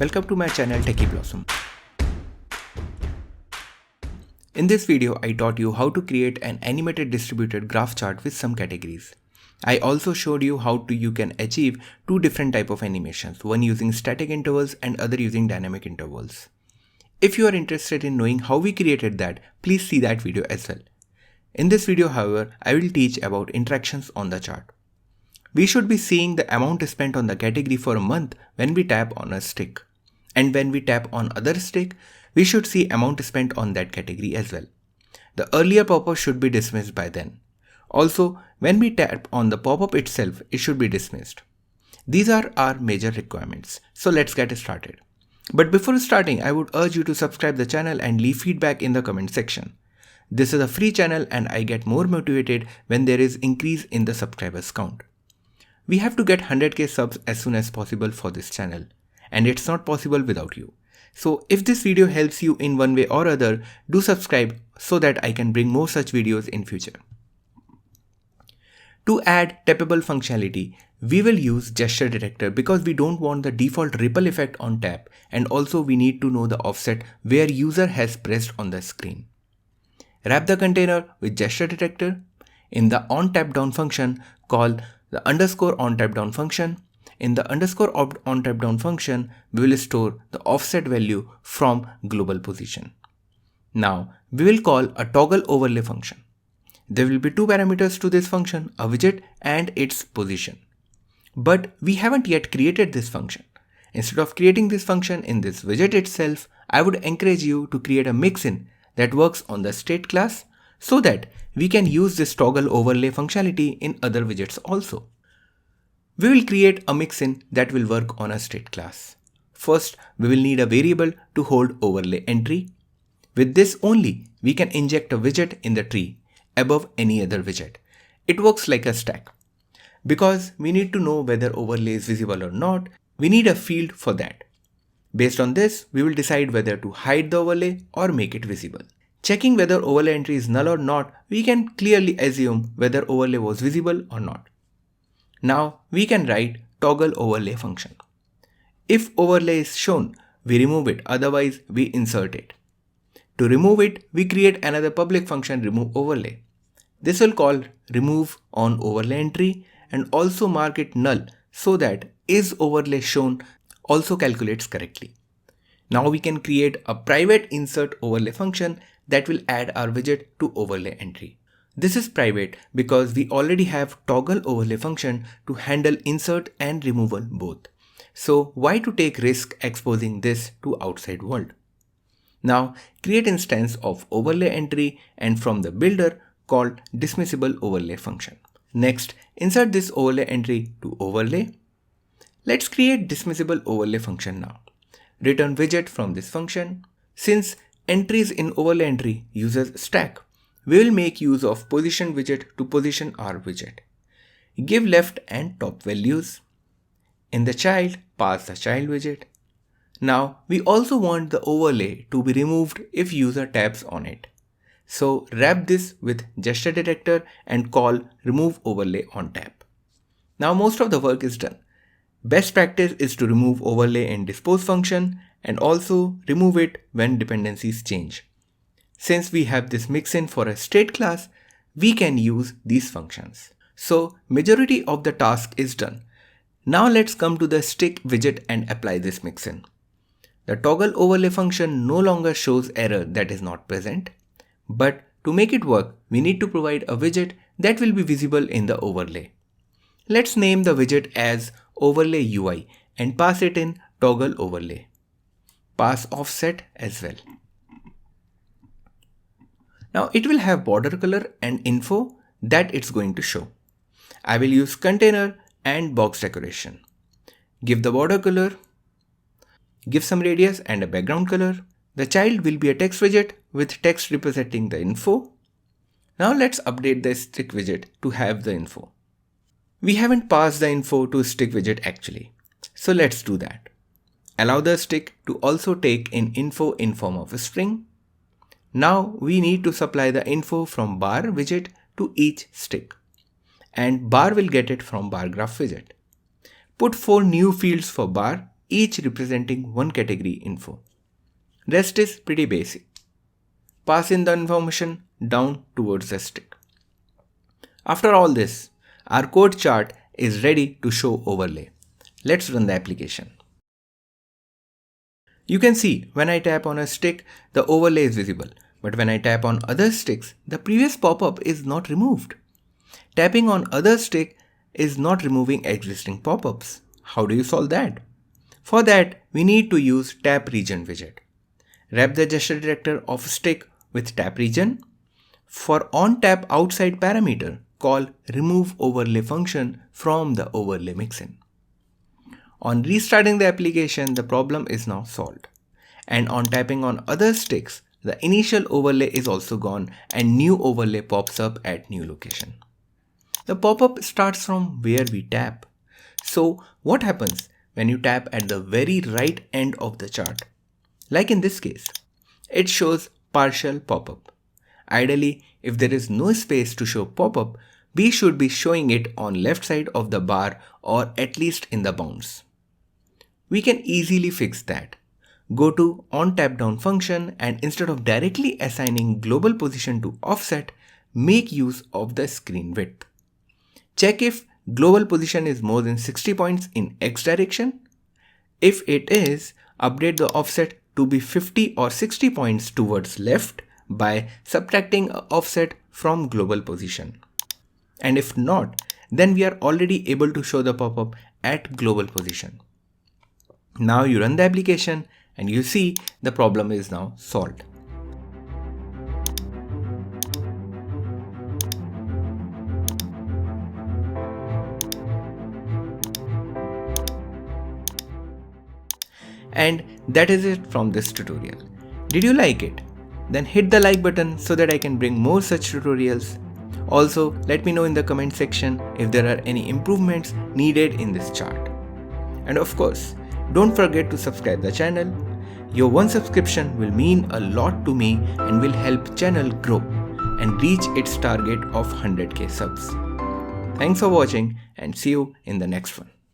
Welcome to my channel techieblossom. In this video, I taught you how to create an animated distributed graph chart with some categories. I also showed you how you can achieve two different types of animations, one using static intervals and other using dynamic intervals. If you are interested in knowing how we created that, please see that video as well. In this video, however, I will teach about interactions on the chart. We should be seeing the amount spent on the category for a month when we tap on a stick. And when we tap on other stick, we should see amount spent on that category as well. The earlier pop-up should be dismissed by then. Also, when we tap on the pop-up itself, it should be dismissed. These are our major requirements. So let's get started. But before starting, I would urge you to subscribe the channel and leave feedback in the comment section. This is a free channel and I get more motivated when there is increase in the subscribers count. We have to get 100k subs as soon as possible for this channel, and it's not possible without you. So if this video helps you in one way or other, do subscribe so that I can bring more such videos in future. To add tappable functionality, we will use gesture detector because we don't want the default ripple effect on tap, and also we need to know the offset where user has pressed on the screen. Wrap the container with gesture detector. In the onTapDown function, call the underscore onTapDown function. In the underscore onTapDown function, we will store the offset value from global position. Now, we will call a toggle overlay function. There will be two parameters to this function, a widget and its position. But we haven't yet created this function. Instead of creating this function in this widget itself, I would encourage you to create a mixin that works on the state class so that we can use this toggle overlay functionality in other widgets also. We will create a mixin that will work on a state class. First, we will need a variable to hold overlay entry. With this only, we can inject a widget in the tree above any other widget. It works like a stack. Because we need to know whether overlay is visible or not, we need a field for that. Based on this, we will decide whether to hide the overlay or make it visible. Checking whether overlay entry is null or not, we can clearly assume whether overlay was visible or not. Now we can write toggle overlay function. If overlay is shown, we remove it, otherwise we insert it. To remove it, we create another public function remove overlay. This will call remove on overlay entry and also mark it null so that is overlay shown also calculates correctly. Now we can create a private insert overlay function that will add our widget to overlay entry. This is private because we already have toggle overlay function to handle insert and removal both. So why to take risk exposing this to outside world? Now create instance of overlay entry and from the builder call dismissible overlay function. Next, insert this overlay entry to overlay. Let's create dismissible overlay function now. Return widget from this function. Since entries in overlay entry uses stack, we will make use of position widget to position our widget. Give left and top values. In the child, pass the child widget. Now we also want the overlay to be removed if user taps on it. So wrap this with gesture detector and call remove overlay on tap. Now most of the work is done. Best practice is to remove overlay in dispose function and also remove it when dependencies change. Since we have this mixin for a state class, we can use these functions. So majority of the task is done. Now let's come to the stick widget and apply this mixin. The toggle overlay function no longer shows error that is not present. But to make it work, we need to provide a widget that will be visible in the overlay. Let's name the widget as overlay UI and pass it in toggle overlay. Pass offset as well. Now it will have border color and info that it's going to show. I will use container and box decoration. Give the border color. Give some radius and a background color. The child will be a text widget with text representing the info. Now let's update the stick widget to have the info. We haven't passed the info to stick widget actually. So let's do that. Allow the stick to also take in info in form of a string. Now we need to supply the info from bar widget to each stick. And bar will get it from bar graph widget. Put 4 new fields for bar each representing one category info. Rest is pretty basic. Pass in the information down towards the stick. After all this, our code chart is ready to show overlay. Let's run the application. You can see when I tap on a stick, the overlay is visible, but when I tap on other sticks, the previous pop-up is not removed. Tapping on other stick is not removing existing pop-ups. How do you solve that? For that, we need to use tap region widget. Wrap the gesture detector of stick with tap region. For on tap outside parameter, call remove overlay function from the overlay mixin. On restarting the application, the problem is now solved. And on tapping on other sticks, the initial overlay is also gone and new overlay pops up at new location. The pop-up starts from where we tap. So what happens when you tap at the very right end of the chart? Like in this case, it shows partial pop-up. Ideally, if there is no space to show pop-up, we should be showing it on left side of the bar or at least in the bounds. We can easily fix that. Go to onTapDown function and instead of directly assigning global position to offset, make use of the screen width. Check if global position is more than 60 points in X direction. If it is, update the offset to be 50 or 60 points towards left by subtracting an offset from global position. And if not, then we are already able to show the pop-up at global position. Now you run the application and you see the problem is now solved. And that is it from this tutorial. Did you like it? Then hit the like button so that I can bring more such tutorials. Also, let me know in the comment section if there are any improvements needed in this chart. And of course, don't forget to subscribe the channel. Your one subscription will mean a lot to me and will help channel grow and reach its target of 100k subs. Thanks for watching and see you in the next one.